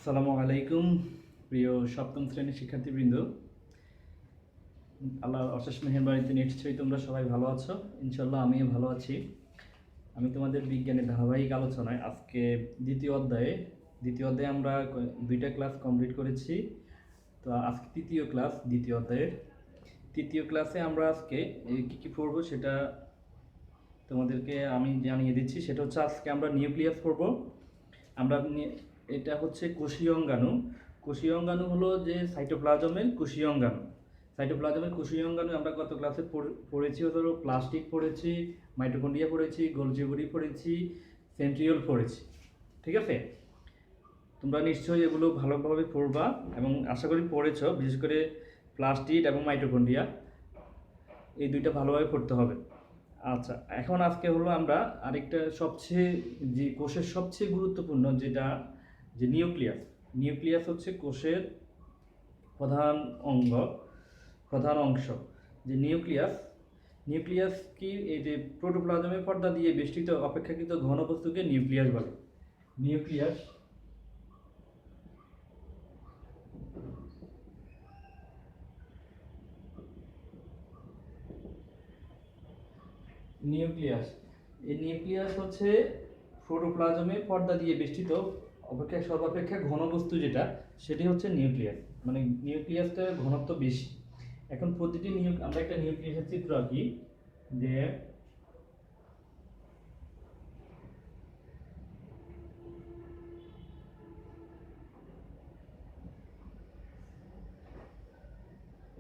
আসসালামু আলাইকুম প্রিয় সপ্তম শ্রেণীর শিক্ষার্থীবৃন্দ। আল্লাহর অশেষ মেহেরবানিতে নিশ্চয়ই তোমরা সবাই ভালো আছো। ইনশাল্লাহ আমিও ভালো আছি। আমি তোমাদের বিজ্ঞানের ধারাবাহিক আলোচনায় আজকে দ্বিতীয় অধ্যায়ে আমরা দুইটা ক্লাস কমপ্লিট করেছি। তো আজকে দ্বিতীয় অধ্যায়ের তৃতীয় ক্লাসে আমরা আজকে কী কী পড়বো সেটা তোমাদেরকে আমি জানিয়ে দিচ্ছি। সেটা হচ্ছে আজকে আমরা নিউক্লিয়াস পড়বো। আমরা এটা হচ্ছে কোষীয় অঙ্গাণু। কোষীয় অঙ্গাণু হলো যে সাইটোপ্লাজমের কোষীয় অঙ্গাণু। আমরা গত ক্লাসে পড়েছি, ধরো প্লাস্টিক পড়েছি, মাইটোকন্ড্রিয়া পড়েছি, গোলজি বডি পড়েছি, সেন্ট্রিওল পড়েছি। ঠিক আছে, তোমরা নিশ্চয়ই এগুলো ভালোভাবে পড়বা এবং আশা করি পড়েছো। বিশেষ করে প্লাস্টিক এবং মাইটোকন্ড্রিয়া এই দুইটা ভালোভাবে পড়তে হবে। আচ্ছা, এখন আজকে হলো আমরা আরেকটা কোষের সবচেয়ে গুরুত্বপূর্ণ যেটা যে নিউক্লিয়াস হচ্ছে কোষের প্রধান অংশ। যে নিউক্লিয়াস কি, এই যে প্রোটোপ্লাজমের পর্দা দিয়ে বেষ্টিত অপেক্ষাকৃত ঘন বস্তুকে নিউক্লিয়াস বলে। নিউক্লিয়াস হচ্ছে প্রোটোপ্লাজমের পর্দা দিয়ে বেষ্টিত সর্বাপেক্ষা ঘন বস্তু যেটা, সেটি হচ্ছে নিউক্লিয়াস। মানে নিউক্লিয়াসটার ঘনত্ব বেশি। এখন প্রতিটি আমরা একটা নিউক্লিয়াসের চিত্র আঁকি। যে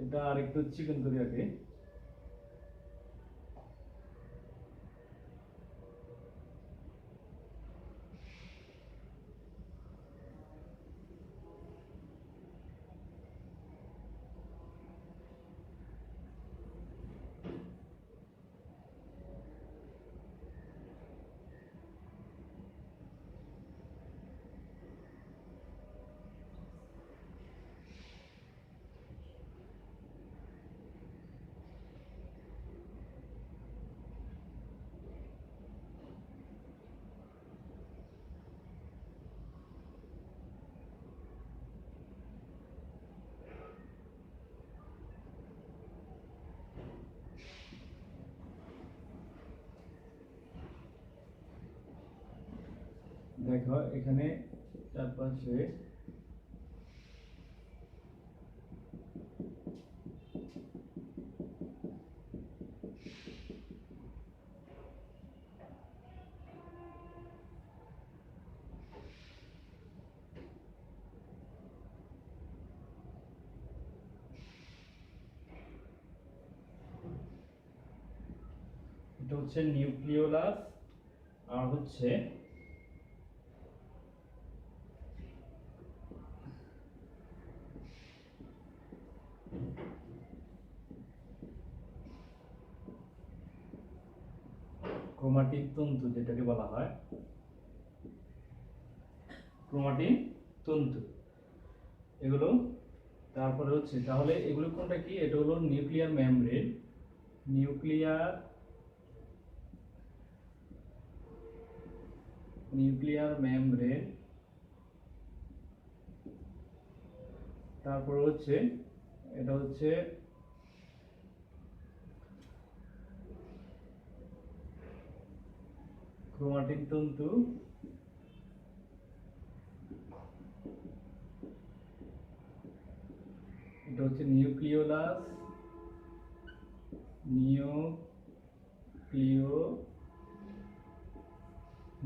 এটা আরেকটু চিকন করে আঁকে। দেখো এখানে চারপাশে এটা হচ্ছে নিউক্লিওলাস আর হচ্ছে ক্রোমাটিন তন্তু, যেটাকে বলা হয় ক্রোমাটিন তন্তু। এগুলো তারপরে হচ্ছে, তাহলে এগুলো কোনটা কি? এটা হলো নিউক্লিয়ার মেমব্রেন। তারপরে হচ্ছে এটা হচ্ছে ক্রোমাটিন তন্তু। এটা হচ্ছে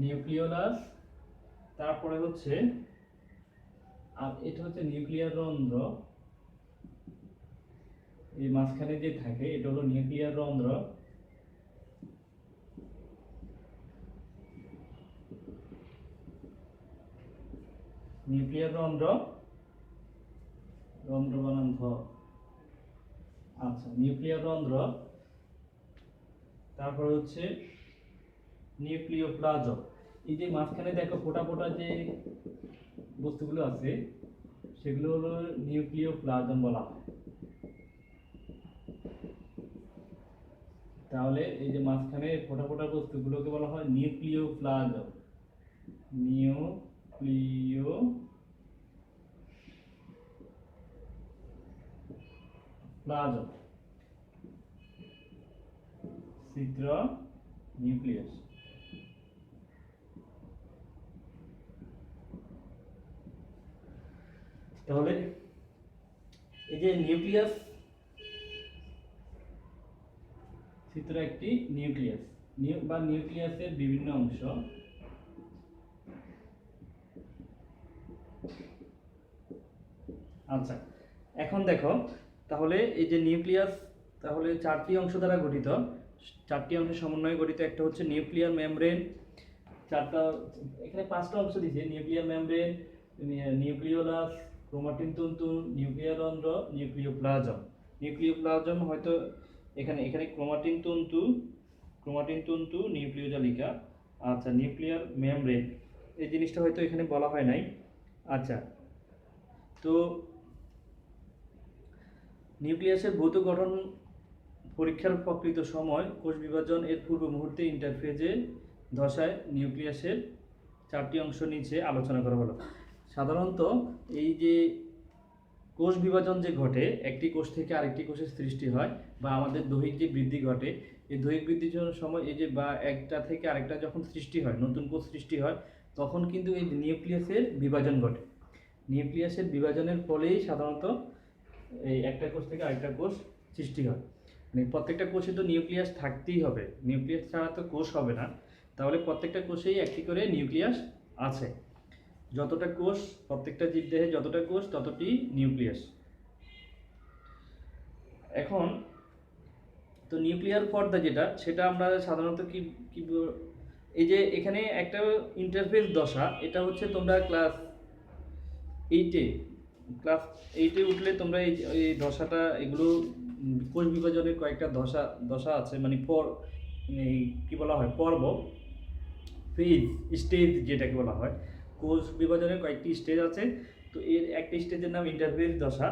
নিউক্লিওলাস। তারপরে হচ্ছে, আর এটা হচ্ছে নিউক্লিয়ার রন্ধ্র। এই মাঝখানে যে থাকে এটা হলো নিউক্লিয়ার রন্ধ্র। রন্ধ্র বানান ধ। আচ্ছা, নিউক্লিয়ার রন্ধ্র। তারপর হচ্ছে নিউক্লিওপ্লাজম। এই যে মাঝখানে দেখো ফোটা ফোটা যে বস্তুগুলো আছে সেগুলো হলো নিউক্লিওপ্লাজম বলা হয়। তাহলে এই যে মাঝখানে ফোটা ফোটা বস্তুগুলোকে বলা হয় নিউক্লিওপ্লাজম। প্লাজম, ছিদ্র নিউক্লিয়াস। তাহলে এই যে নিউক্লিয়াস, ছিদ্র একটি নিউক্লিয়াস বা নিউক্লিয়াসের বিভিন্ন অংশ। আচ্ছা, এখন দেখো তাহলে এই যে নিউক্লিয়াস তাহলে চারটি অংশ দ্বারা গঠিত, চারটি অংশের সমন্বয়ে গঠিত। একটা হচ্ছে নিউক্লিয়ার মেমব্রেন, চারটা এখানে পাঁচটা অংশ দিয়েছে, নিউক্লিয়ার মেমব্রেন, নিউক্লিওলাস, ক্রোমাটিন তন্তু, নিউক্লিয়ার রন্ধ্র, নিউক্লিওপ্লাজম। নিউক্লিওপ্লাজম হয়তো এখানে এখানে ক্রোমাটিন তন্তু, নিউক্লিওজালিকা। আচ্ছা, নিউক্লিয়ার মেমব্রেন এই জিনিসটা হয়তো এখানে বলা হয় নাই। আচ্ছা, তো নিউক্লিয়াসের ভৌত গঠন পরীক্ষার প্রকৃত সময় কোষ বিভাজন এর পূর্ব মুহূর্তে ইন্টারফেজে দশায় নিউক্লিয়াসের চারটি অংশ নিচে আলোচনা করা হলো। সাধারণত এই যে কোষ বিভাজন যে ঘটে, একটি কোষ থেকে আরেকটি কোষের সৃষ্টি হয় বা আমাদের দৈহিক যে বৃদ্ধি ঘটে, এই দৈহিক বৃদ্ধির সময় এই যে বা একটা থেকে আরেকটা যখন সৃষ্টি হয়, নতুন কোষ সৃষ্টি হয়, তখন কিন্তু এই নিউক্লিয়াসের বিভাজন ঘটে। নিউক্লিয়াসের বিভাজনের ফলেই সাধারণত এই একটা কোষ থেকে আরেকটা কোষ সৃষ্টি হয়। মানে প্রত্যেকটা কোষে তো নিউক্লিয়াস থাকতেই হবে, নিউক্লিয়াস ছাড়া তো কোষ হবে না। তাহলে প্রত্যেকটা কোষেই একটি করে নিউক্লিয়াস আছে। যতটা কোষ, প্রত্যেকটা জীবদেহে যতটা কোষ ততটি নিউক্লিয়াস। এখন তো নিউক্লিয়ার পর্দা যেটা, সেটা আমরা সাধারণত কি কি এই যে এখানে একটা ইন্টারফেস দশা, এটা হচ্ছে তোমরা ক্লাস এইটে উঠলে তোমরা এই দশাটা, এগুলো কোষ বিভাজনের কয়েকটা দশা আছে, মানে কি বলা হয়, পর্ব, ফেজ, স্টেজ যেটাকে বলা হয়। কোষ বিভাজনের কয়েকটি স্টেজ আছে, তো এর একটা স্টেজের নাম ইন্টারফেজ দশা।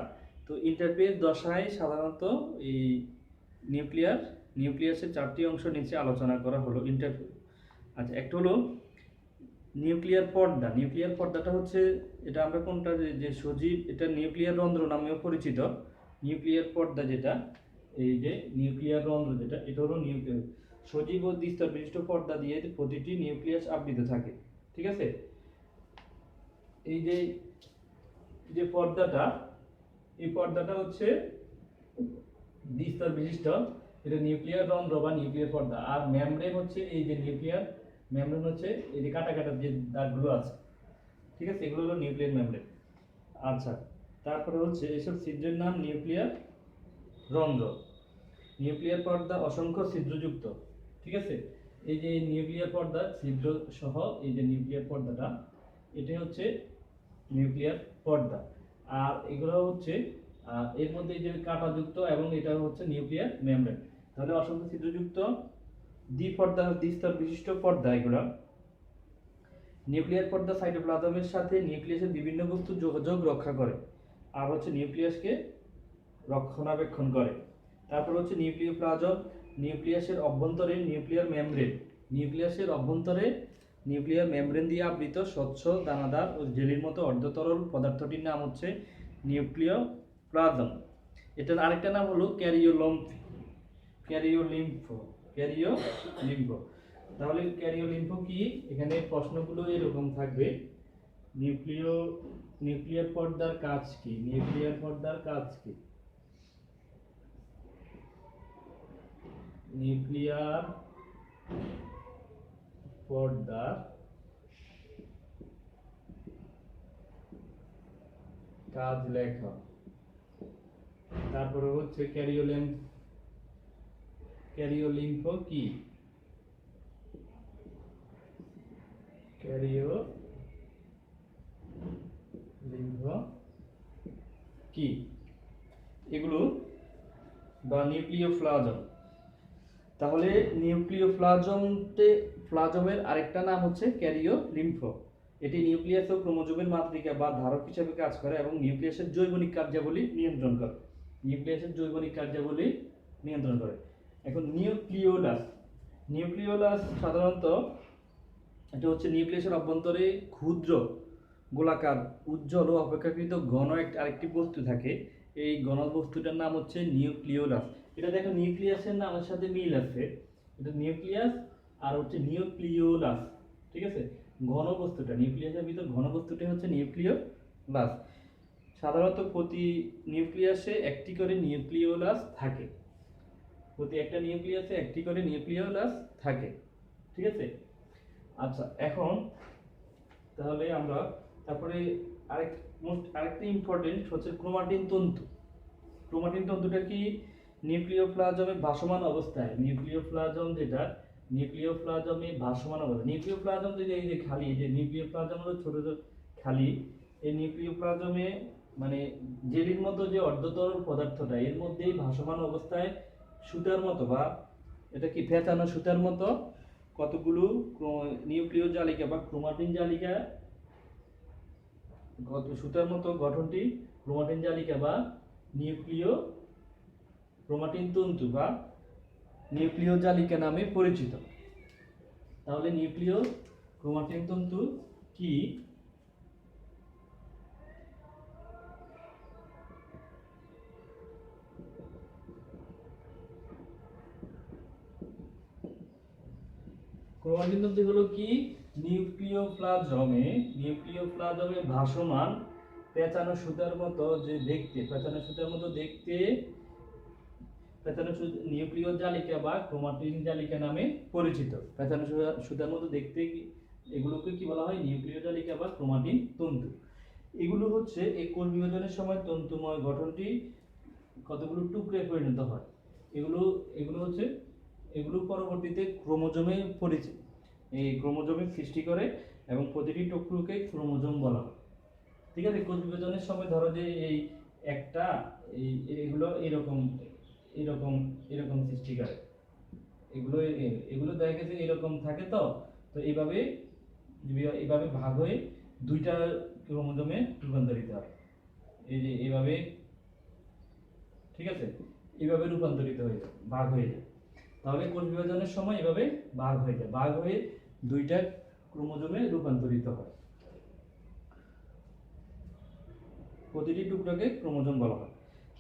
তো ইন্টারফেজ দশায় সাধারণত এই নিউক্লিয়াসের চারটি অংশ নিচে আলোচনা করা হলো। আচ্ছা, একটা হলো নিউক্লিয়ার পর্দা। নিউক্লিয়ার পর্দাটা হচ্ছে, এটা আমরা কোনটা যে সজীব, এটা নিউক্লিয়ার রন্ধ্র নামেও পরিচিত। নিউক্লিয়ার পর্দা যেটা, এই যে নিউক্লিয়ার রন্ধ্র যেটা, এটা হলো সজীব ও দ্বিস্তর বিশিষ্ট পর্দা দিয়ে প্রতিটি নিউক্লিয়াস আবৃত থাকে। ঠিক আছে, এই যে পর্দাটা, এই পর্দাটা হচ্ছে দ্বিস্তর বিশিষ্ট, এটা নিউক্লিয়ার রন্ধ্র বা নিউক্লিয়ার পর্দা। আর মেমব্রেন হচ্ছে এই যে নিউক্লিয়ার মেমব্রেন হচ্ছে এই যে কাটা কাটা যে দাগগুলো আছে, ঠিক আছে, এগুলো হলো নিউক্লিয়ার মেমব্রেন। আচ্ছা, তারপরে হচ্ছে এসব ছিদ্রের নাম নিউক্লিয়ার রন্ধ্র। নিউক্লিয়ার পর্দা অসংখ্য ছিদ্রযুক্ত। ঠিক আছে, এই যে নিউক্লিয়ার পর্দা ছিদ্র সহ এই যে নিউক্লিয়ার পর্দাটা, এটাই হচ্ছে নিউক্লিয়ার পর্দা। আর এগুলো হচ্ছে এর মধ্যে যে কাঁটাযুক্ত, এবং এটা হচ্ছে নিউক্লিয়ার মেমব্রেন। তাহলে অসংখ্য ছিদ্রযুক্ত দ্বিস্তর বিশিষ্ট পর্দা এগুলো। নিউক্লিয়ার পর্দা সাইটোপ্লাজমের সাথে নিউক্লিয়াসের বিভিন্ন বস্তু যোগাযোগ রক্ষা করে, আর হচ্ছে নিউক্লিয়াসকে রক্ষণাবেক্ষণ করে। তারপর হচ্ছে নিউক্লিওপ্লাজম, নিউক্লিয়াসের অভ্যন্তরে নিউক্লিয়ার মেমব্রেন। নিউক্লিয়াসের অভ্যন্তরে নিউক্লিয়ার মেমব্রেন দিয়ে আবৃত স্বচ্ছ দানাদার ও জেলির মতো অর্ধতরল পদার্থটির নাম হচ্ছে নিউক্লিওপ্লাজম। এটার আরেকটা নাম হলো ক্যারিওলিম্ফো। তাহলে ক্যারিওলিম্ফো কি, এখানে প্রশ্নগুলো এরকম থাকবে। নিউক্লিয়ার পর্দার কাজ কি? নিউক্লিয়ার পর্দার কাজ কি? নিউক্লিয়ার পর্দার কাজ লেখা। তারপরে হচ্ছে ক্যারিওলিম্ফো কি? ক্যারিওলিম্ফো কি? এগুলো বা নিউক্লিওপ্লাজম। তাহলে প্লাজমের আরেকটা নাম হচ্ছে ক্যারিওলিম্ফো। এটি নিউক্লিয়াস ও ক্রোমোজোমের মাতৃকা বা ধারক হিসেবে কাজ করে এবং নিউক্লিয়াসের জৈবনিক কার্যাবলী নিয়ন্ত্রণ করে। এখন নিউক্লিওলাস সাধারণত এটা হচ্ছে নিউক্লিয়াসের অভ্যন্তরে ক্ষুদ্র গোলাকার উজ্জ্বল ও অপেক্ষাকৃত ঘন আরেকটি বস্তু থাকে। এই ঘনবস্তুটার নাম হচ্ছে নিউক্লিওলাস। এটা দেখো নিউক্লিয়াসের নামের সাথে মিল আছে, এটা নিউক্লিয়াস আর হচ্ছে নিউক্লিওলাস, ঠিক আছে। ঘনবস্তুটা নিউক্লিয়াসের ভিতর ঘনবস্তুটা হচ্ছে নিউক্লিওলাস। সাধারণত প্রতি নিউক্লিয়াসে একটি করে নিউক্লিওলাস থাকে, প্রতি একটা নিউক্লিয়াসে একটি করে নিউক্লিওলাস থাকে, ঠিক আছে। আচ্ছা, এখন তাহলে আমরা তারপরে আরেকটা ইম্পর্টেন্ট হচ্ছে ক্রোমাটিন তন্তু। ক্রোমাটিন তন্তুটা কি? নিউক্লিওপ্লাজমে ভাসমান অবস্থায়, নিউক্লিওপ্লাজম যেটা নিউক্লিওপ্লাজমে ভাসমান অবস্থা, নিউক্লিওপ্লাজম যদি এই যে খালি, এই যে নিউক্লিওপ্লাজম হলো ছোট ছোট খালি, এই নিউক্লিওপ্লাজমে মানে জেলির মতো যে অর্ধতরল পদার্থটা এর মধ্যেই ভাসমান অবস্থায় সুতার মতো বা এটা কি পেঁচানো সুতার মতো কতগুলো নিউক্লিয় জালিকা বা ক্রোমাটিন জালিকা, সুতার মতো গঠনটি ক্রোমাটিন জালিকা বা নিউক্লিয় ক্রোমাটিন তন্তু বা নিউক্লিয় জালিকা নামে পরিচিত। তাহলে নিউক্লিয় ক্রোমাটিন তন্তু কি? ক্রোমাটিন তন্তু হলো কি? নিউক্লিওপ্লাজমে ভাসমান পেঁচানো সুতার মতো যে দেখতে, পেঁচানো সুতার মতো দেখতে পেঁচানো নিউক্লিয় জালিকা বা ক্রোমাটিন জালিকা নামে পরিচিত। পেঁচানো সুতার মতো দেখতে এগুলোকে কি বলা হয়? নিউক্লিয় জালিকা বা ক্রোমাটিন তন্তু। এগুলো হচ্ছে এই কোষ বিভাজনের সময় তন্তুময় গঠনটি কতগুলো টুকরে পরিণত হয়। এগুলো হচ্ছে এগুলো পরবর্তীতে ক্রোমোজোমে পরিচিত, এই ক্রোমোজোমে সৃষ্টি করে এবং প্রতিটি টুকরোকে ক্রোমোজোম বলা হয়, ঠিক আছে। কোষ বিভাজনের সময় ধরো যে এই একটা এগুলো এরকম এরকম এরকম সৃষ্টি করে, এগুলো দেখা গেছে এরকম থাকে, তো তো এইভাবে ভাগ হয়ে দুইটা ক্রোমোজোমে রূপান্তরিত হয়, এই যে এইভাবে, ঠিক আছে, এইভাবে রূপান্তরিত হয়ে যায়, ভাগ হয়ে যায়। তাহলে কোষ বিভাজনের সময় এভাবে ভাগ হয়ে যায়, ভাগ হয়ে দুইটা ক্রোমোজোমে রূপান্তরিত হয়, প্রতিটি টুকরাকে ক্রোমোজোম বলা হয়।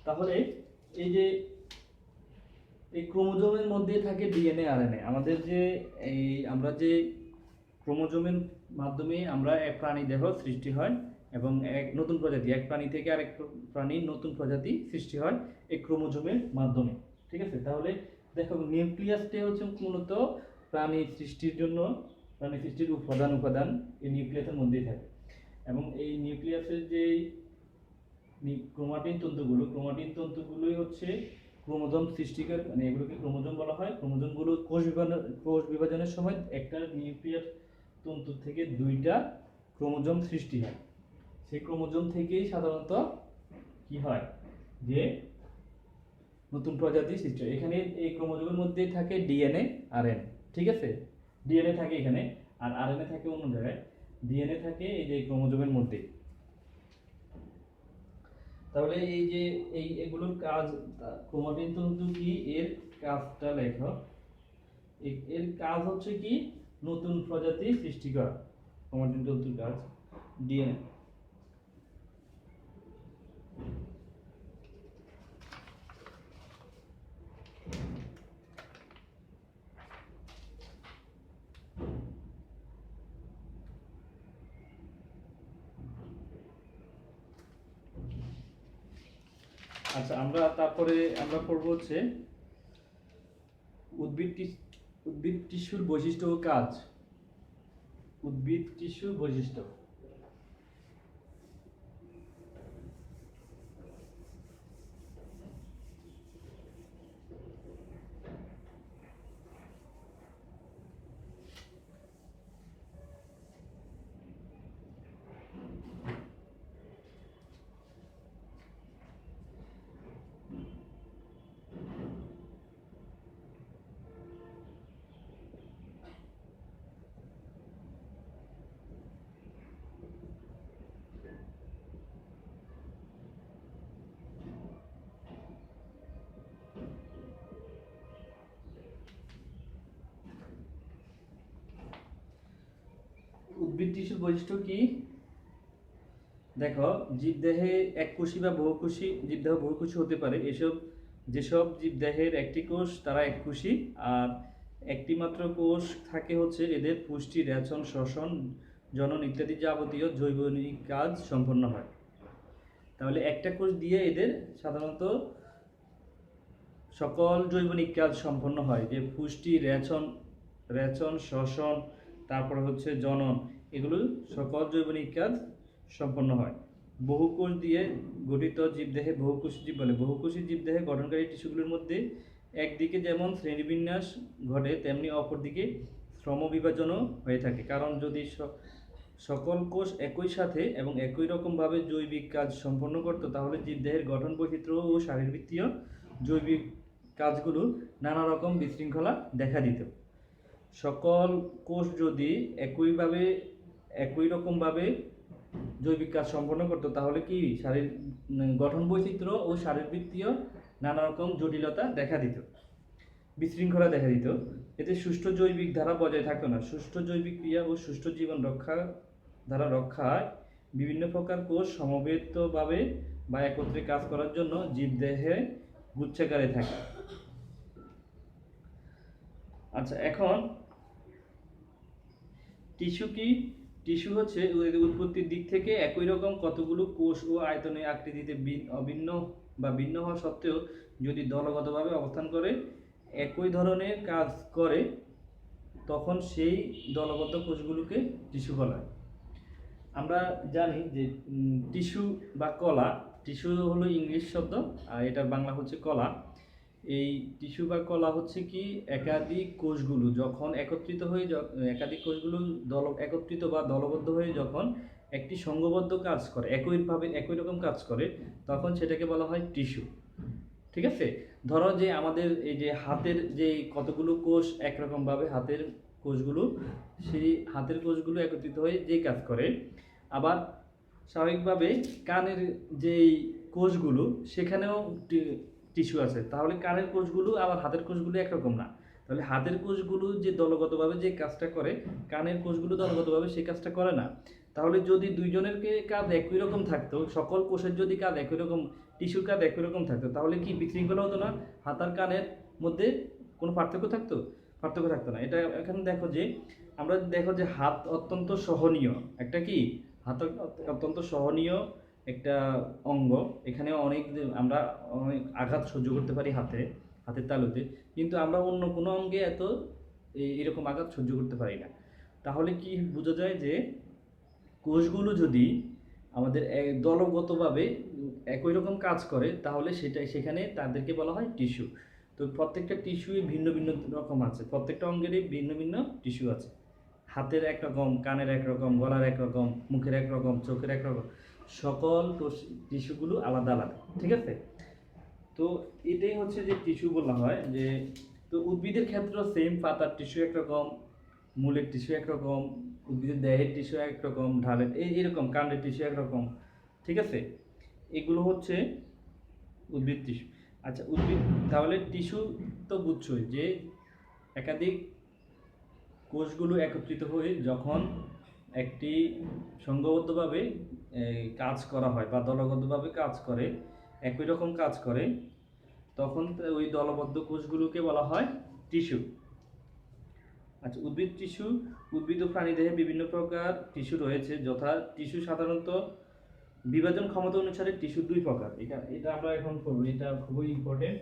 তাহলে এই যে এই ক্রোমোজোমের মধ্যে থাকে ডিএনএ আরএনএ। আমাদের যে এই আমরা যে ক্রোমোজোমের মাধ্যমে আমরা এক প্রাণী দেহ সৃষ্টি হয় এবং এক নতুন প্রজাতি, এক প্রাণী থেকে আরেক প্রাণীর নতুন প্রজাতি সৃষ্টি হয় এই ক্রোমোজোমের মাধ্যমে, ঠিক আছে। তাহলে দেখো নিউক্লিয়াসটা হচ্ছে মূলত প্রাণী সৃষ্টির জন্য, প্রাণী সৃষ্টির উপাদান এই নিউক্লিয়াসের মধ্যেই থাকে। এবং এই নিউক্লিয়াসের যে ক্রোমাটিন তন্তুগুলোই হচ্ছে ক্রোমোজোম সৃষ্টিকার, মানে এগুলোকে ক্রোমোজোম বলা হয়। ক্রোমোজোমগুলো কোষ বিভাজনের সময় একটা নিউক্লিয়াস তন্তু থেকে দুইটা ক্রোমোজোম সৃষ্টি হয়। সেই ক্রোমোজোম থেকেই সাধারণত কি হয় যে নতুন প্রজাতি সৃষ্টি হয়। এখানে এই ক্রোমোজোমের মধ্যে থাকে ডিএনএ আরএনএ, ঠিক আছে। ডিএনএ থাকে এখানে আর আরএনএ থাকে অন্য জায়গায়। ডিএনএ থাকে এই যে ক্রোমোজোমের মধ্যে। তাহলে এই যে এগুলোর কাজ, ক্রোমাটিন তন্তু কি, এর কাজটা লেখো। এর কাজ হচ্ছে কি? নতুন প্রজাতি সৃষ্টি করা। ক্রোমাটিন তন্তুর কাজ ডিএনএ। আচ্ছা, তারপরে আমরা পড়বো হচ্ছে উদ্ভিদ টিস্যুর বৈশিষ্ট্য ও কাজ। উদ্ভিদ টিস্যুর বৈশিষ্ট্য। উদ্ভিদ টিস্যুর বৈশিষ্ট্য কি? দেখো, জীবদেহে এককোষী বা বহুকোষী জীবদেহ বহুকোষী হতে পারে। যেসব জীবদেহের একটি কোষ তারা এককোষী, আর একটি মাত্র কোষ থাকে হচ্ছে এদের পুষ্টি, রেচন, শ্বসন, জনন ইত্যাদি যাবতীয় জৈবনিক কাজ সম্পন্ন হয়। তাহলে একটা কোষ দিয়ে এদের সাধারণত সকল জৈবনিক কাজ সম্পন্ন হয়, যে পুষ্টি, রেচন, শ্বসন, তারপর হচ্ছে জনন, এগুলো সকল জৈবনিক কাজ সম্পন্ন হয়। বহুকোষ দিয়ে গঠিত জীবদেহে বহুকোষী জীব বলে। বহুকোষী জীবদেহে গঠনকারী টিস্যুগুলোর মধ্যে একদিকে যেমন শ্রেণীবিন্যাস ঘটে, তেমনি অপরদিকে শ্রমবিভাজনও হয়ে থাকে। কারণ যদি সকল কোষ একই সাথে এবং একই রকমভাবে জৈবিক কাজ সম্পন্ন করত, তাহলে জীবদেহের গঠন, বৈচিত্র্য ও শারীরবৃত্তীয় জৈবিক কাজগুলো নানা রকম বিশৃঙ্খলা দেখা দিত। সকল কোষ যদি একই রকমভাবে জৈবিক কাজ সম্পন্ন করতো, তাহলে কি গঠন, বৈচিত্র্য ও শারীরবৃত্তীয় নানা রকম জটিলতা দেখা দিত, বিশৃঙ্খলা দেখা দিত। এতে সুষ্ঠু জৈবিক ধারা বজায় থাকতো না। সুষ্ঠু জৈবিক ক্রিয়া ও সুষ্ঠু জীবন ধারা রক্ষায় বিভিন্ন প্রকার কোষ সমবেতভাবে বা একত্রে কাজ করার জন্য জীবদেহে গুচ্ছাকারে থাকে। আচ্ছা, এখন টিস্যু কি? টিস্যু হচ্ছে উৎপত্তির দিক থেকে একই রকম কতগুলো কোষ ও আয়তনে, আকৃতিতে অভিন্ন বা ভিন্ন হওয়া সত্ত্বেও যদি দলগতভাবে অবস্থান করে একই ধরনের কাজ করে, তখন সেই দলগত কোষগুলোকে টিস্যু বলা হয়। আমরা জানি যে টিস্যু বা কলা, টিস্যু হলো ইংলিশ শব্দ আর এটার বাংলা হচ্ছে কলা। এই টিস্যু বা কলা হচ্ছে কি, একাধিক কোষগুলো যখন একাধিক কোষগুলো একত্রিত বা দলবদ্ধ হয়ে যখন একটি সংঘবদ্ধ কাজ করে, একই রকম কাজ করে, তখন সেটাকে বলা হয় টিস্যু। ঠিক আছে? ধরো যে আমাদের এই যে হাতের যে কতগুলো কোষ একরকমভাবে হাতের কোষগুলো, সেই হাতের কোষগুলো একত্রিত হয়ে যে কাজ করে। আবার স্বাভাবিকভাবে কানের যেই কোষগুলো, সেখানেও টিস্যু আছে। তাহলে কানের কোষগুলো আবার হাতের কোষগুলো একরকম না। তাহলে হাতের কোষগুলো যে দলগতভাবে যে কাজটা করে, কানের কোষগুলো দলগতভাবে সেই কাজটা করে না। তাহলে যদি দুইজনের কাজ একই রকম থাকতো, সকল কোষের যদি কাজ একই রকম, টিস্যুর কাজ একই রকম থাকতো, তাহলে কি বিশৃঙ্খলা হতো না? হাত আর কানের মধ্যে কোনো পার্থক্য থাকতো? পার্থক্য থাকতো না। এটা এখানে দেখো যে হাত অত্যন্ত সহনীয় একটা কি, হাত অত্যন্ত সহনীয় একটা অঙ্গ। এখানে আমরা অনেক আঘাত সহ্য করতে পারি হাতের তালুতে, কিন্তু আমরা অন্য কোনো অঙ্গে এরকম আঘাত সহ্য করতে পারি না। তাহলে কি বোঝা যায় যে কোষগুলো যদি আমাদের দলগতভাবে একই রকম কাজ করে, তাহলে সেখানে তাদেরকে বলা হয় টিস্যু। তো প্রত্যেকটা টিস্যুই ভিন্ন ভিন্ন রকম আছে, প্রত্যেকটা অঙ্গেরই ভিন্ন ভিন্ন টিস্যু আছে। হাতের একরকম, কানের একরকম, গলার একরকম, মুখের একরকম, চোখের একরকম, সকল টিস্যুগুলো আলাদা আলাদা। ঠিক আছে? তো এটাই হচ্ছে যে টিস্যু বলা হয়। যে তো উদ্ভিদের ক্ষেত্রে সেম, পাতার টিস্যু একরকম, মূলের টিস্যু একরকম, উদ্ভিদের দেহের টিস্যু একরকম, ঢালের এইরকম, কাণ্ডের টিস্যু একরকম। ঠিক আছে? এগুলো হচ্ছে উদ্ভিদ টিস্যু। আচ্ছা, তাহলে টিস্যু তো বুঝছোই যে একাধিক কোষগুলো একত্রিত হয়ে যখন একটি সংঘবদ্ধভাবে কাজ করা হয় বা দলগতভাবে কাজ করে, একই রকম কাজ করে, তখন ওই দলবদ্ধ কোষগুলোকে বলা হয় টিস্যু। আচ্ছা, উদ্ভিদ ও প্রাণীদেহে বিভিন্ন প্রকার টিস্যু রয়েছে, যথা টিস্যু সাধারণত বিভাজন ক্ষমতা অনুসারে টিস্যু দুই প্রকার। এটা আমরা এখন পড়ব, এটা খুবই ইম্পর্টেন্ট।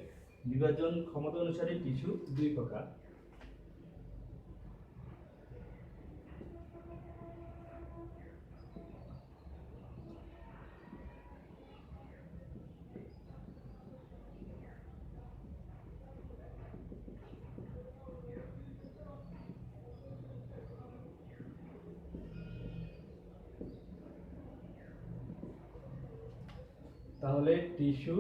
বিভাজন ক্ষমতা অনুসারে টিস্যু দুই প্রকার। তাহলে টিস্যু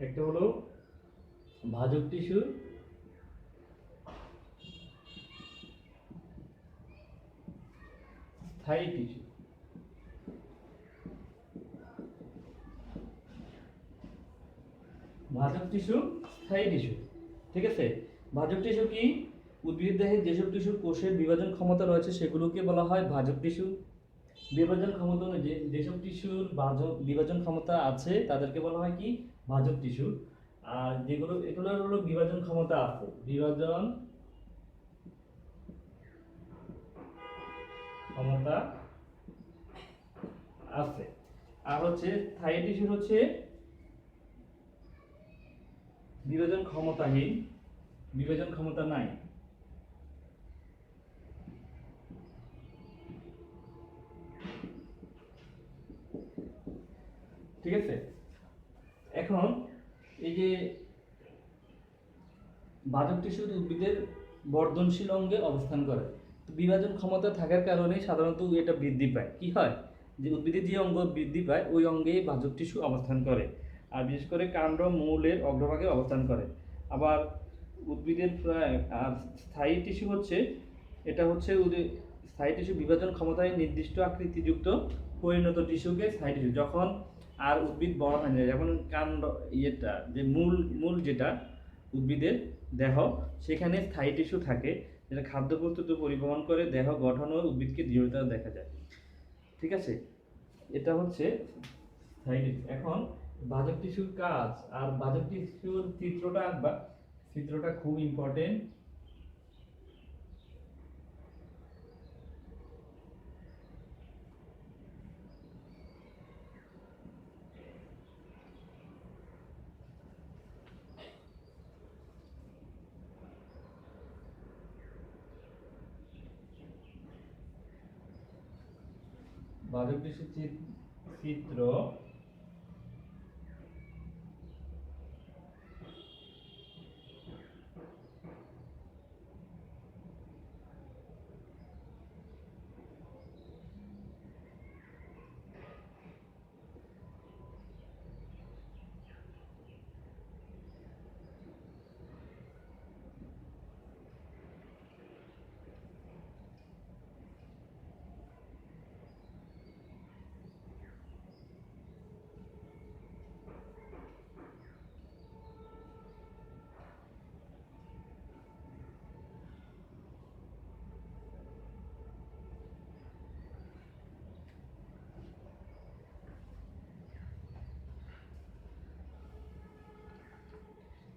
একটা হলো ভাজক টিস্যু, স্থায়ী টিস্যু। ভাজক টিস্যু, স্থায়ী টিস্যু। ঠিক আছে? ভাজক টিস্যু কি? উদ্ভিদ দেহে যেসব টিস্যুর কোষের বিভাজন ক্ষমতা রয়েছে সেগুলোকে বলা হয় ভাজক টিস্যু। বিভাজন ক্ষমতা অনুযায়ী যেসব টিস্যুর বিভাজন ক্ষমতা আছে তাদেরকে বলা হয় কি? ভাজক টিস্যু। আর এগুলোর হলো বিভাজন ক্ষমতা আছে, বিভাজন ক্ষমতা আছে। আর হচ্ছে স্থায়ী টিস্যু হচ্ছে বিভাজন ক্ষমতাহীন, বিভাজন ক্ষমতা নাই। ঠিক আছে। এখন এই যে ভাজক টিস্যু উদ্ভিদের বর্ধনশীল অঙ্গে অবস্থান করে, তো বিভাজন ক্ষমতা থাকার কারণে সাধারণত এটা বৃদ্ধি পায়। কি হয়? যে উদ্ভিদের যে অঙ্গ বৃদ্ধি পায় ওই অঙ্গে ভাজক টিস্যু অবস্থান করে, আর বিশেষ করে কাণ্ড মূলের অগ্রভাগে অবস্থান করে। আবার উদ্ভিদের আর স্থায়ী টিস্যু হচ্ছে, এটা হচ্ছে স্থায়ী টিস্যু বিভাজন ক্ষমতায় নির্দিষ্ট আকৃতিযুক্ত পরিণত টিস্যুকে স্থায়ী টিস্যু। যখন আর উদ্ভিদ বড় হয়ে যায়, যেমন কাণ্ড ইয়েটা যে মূল যেটা উদ্ভিদের দেহ, সেখানে স্থায়ী টিস্যু থাকে যেটা খাদ্য প্রস্তুত পরিবহন করে, দেহ গঠন ও উদ্ভিদকে দৃঢ়তা দেখা যায়। ঠিক আছে, এটা হচ্ছে স্থায়ী টিস্যু। এখন ভাজক টিস্যুর কাজ আর ভাজক টিস্যুর চিত্রটা আঁকবা, চিত্রটা খুব ইম্পর্টেন্ট। ভাজক টিস্যুর চিত্র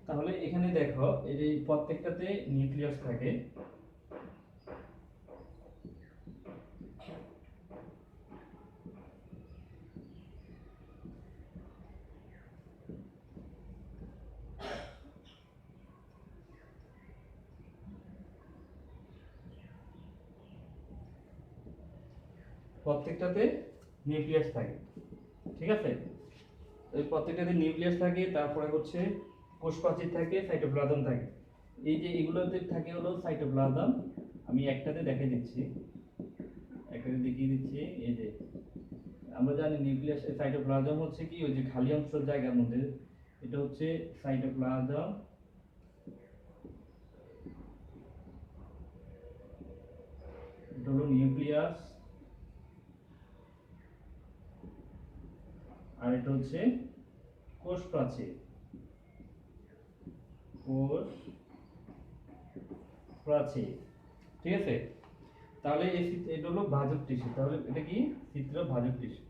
তাহলে এখানে দেখো, এই যে প্রত্যেকটাতে নিউক্লিয়াস থাকে। প্রত্যেকটাতে নিউক্লিয়াস থাকে, ঠিক আছে। এই প্রত্যেকটাতে নিউক্লিয়াস থাকে, তারপরে হচ্ছে কোষ প্রাচীর থাকে, সাইটোপ্লাজম থাকে। এই যে এগুলোতে থাকে হলো সাইটোপ্লাজম। আমি একটাতে দেখিয়ে দিচ্ছি, একটাতে দেখিয়ে দিচ্ছি। এই যে আমরা জানি নিউক্লিয়াস, সাইটোপ্লাজম হচ্ছে কি ওই যে খালি অংশের জায়গার মধ্যে, এটা হচ্ছে সাইটোপ্লাজম। এটা হলো নিউক্লিয়াস, আর এটা হচ্ছে কোষ প্রাচীর। কোষ প্রাচীর, ঠিক আছে। তাহলে এটা হলো ভাজক টিস্যু। তাহলে এটা কি? চিত্র ভাজক টিস্যু।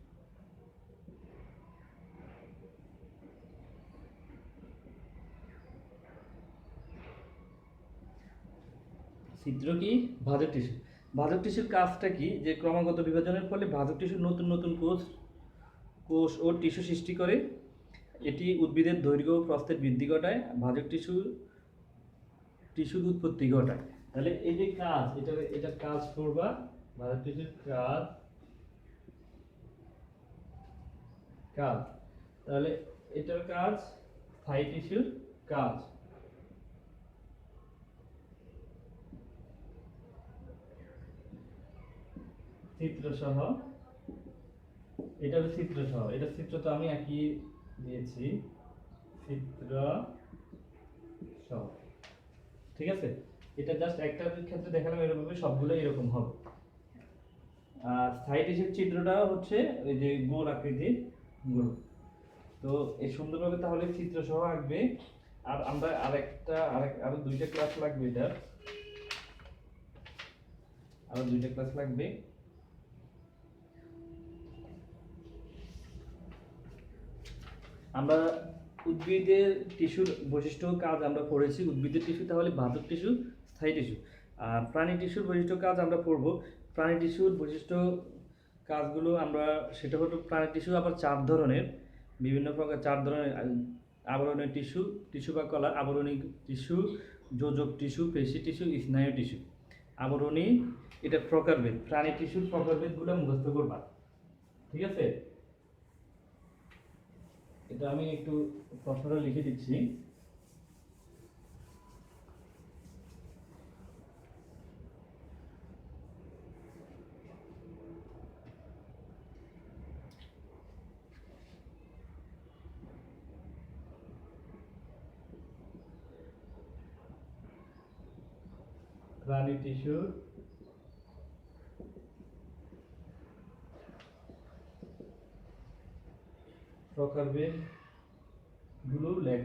চিত্র কি? ভাজক টিস্যু। ভাজক টিস্যুর কাজটা কি? যে ক্রমাগত বিভাজনের ফলে ভাজক টিস্যু নতুন নতুন কোষ ও টিস্যু সৃষ্টি করে। এটি উদ্ভিদের দৈর্ঘ্য ও প্রস্থের বৃদ্ধি ঘটায়। ভাজক টিস্যুর উৎপত্তি ঘটায়। তাহলে এই যে কাজ, এটা কাজ করবা। ভাজক টিস্যুর কাজ, তাহলে এটার কাজ, স্থায়ী টিস্যুর কাজ। চিত্র সহ, এটা হলো চিত্র সহ। এটা চিত্র তো আমি একই দিয়েছি, চিত্র সহ, ঠিক আছে। এটা জাস্ট একটা ক্ষেত্রে দেখালাম, এরকম সবগুলো এরকম হবে। আর স্থায়ী টিস্যুর চিত্রটা হচ্ছে ওই যে গোল আকৃতির গোল। তো এই সুন্দরভাবে তাহলে চিত্র সহ আঁকবে। আর আমরা আরো দুইটা ক্লাস লাগবে, এটা আরো দুইটা ক্লাস লাগবে। আমরা উদ্ভিদের টিস্যুর বৈশিষ্ট্য কাজ আমরা পড়েছি। উদ্ভিদের টিস্যু তাহলে বাহ্যিক টিস্যু, স্থায়ী টিস্যু। আর প্রাণী টিস্যুর বৈশিষ্ট্য কাজ আমরা পড়ব। প্রাণী টিস্যুর বৈশিষ্ট্য কাজগুলো আমরা, সেটা হলো প্রাণী টিস্যু আবার 4 ধরনের, বিভিন্ন প্রকার 4 ধরনের। আবরণীয় টিস্যু, টিস্যু বা কলা, আবরণী টিস্যু, যোজক টিস্যু, পেশি টিস্যু, স্নায়ু টিস্যু। আবরণী এটা প্রকারভেদ, প্রাণী টিস্যুর প্রকারভেদগুলো মুখস্থ করবা, ঠিক আছে? এটা আমি একটু প্রশ্নটা লিখে দিচ্ছি। প্রাণী টিস্যুর প্রকারভেদ গুলো লেখ।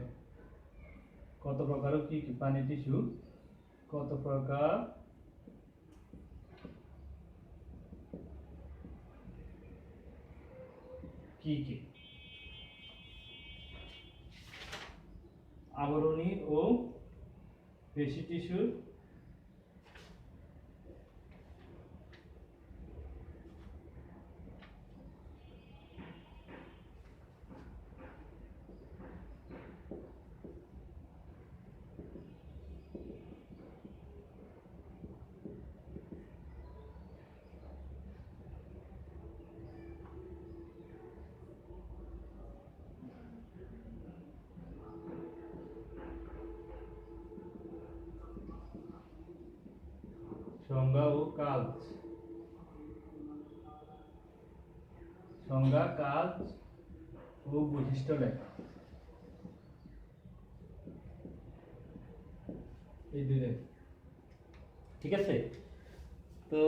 কত প্রকার কি কি প্রাণী টিস্যু, কত প্রকার, কি কি? আবরণী ও পেশি টিস্যুর সংজ্ঞা ও কাজ, সংজ্ঞা, কাজ ও বৈশিষ্ট্য লেখা, এই দুইটা, ঠিক আছে? তো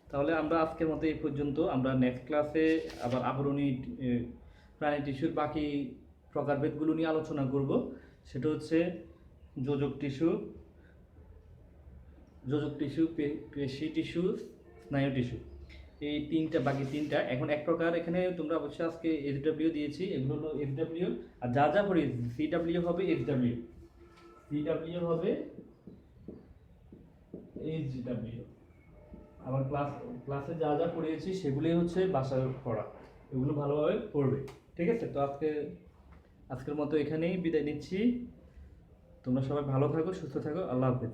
তাহলে আমরা আজকের মতো এই পর্যন্ত। আমরা নেক্সট ক্লাসে আবার আবরণী প্রাণী টিস্যুর বাকি প্রকারভেদগুলো নিয়ে আলোচনা করব। সেটা হচ্ছে যোজক টিস্যু, পেশি টিস্যু, স্নায়ু টিস্যু। এই বাকি তিনটা। এখন এক প্রকার এখানে তোমরা অবশ্যই আজকে SW দিয়েছি, এগুলো হলো SW। আর যা যা পড়ি CW হবে SW, CW হবে HW। আবার ক্লাসে যা যা পড়িয়েছি সেগুলোই হচ্ছে বাসায় পড়া, এগুলো ভালোভাবে পড়বে, ঠিক আছে? তো আজকের মতো এখানেই বিদায় নিচ্ছি। তোমরা সবাই ভালো থাকো, সুস্থ থাকো। আল্লাহ হাফেজ।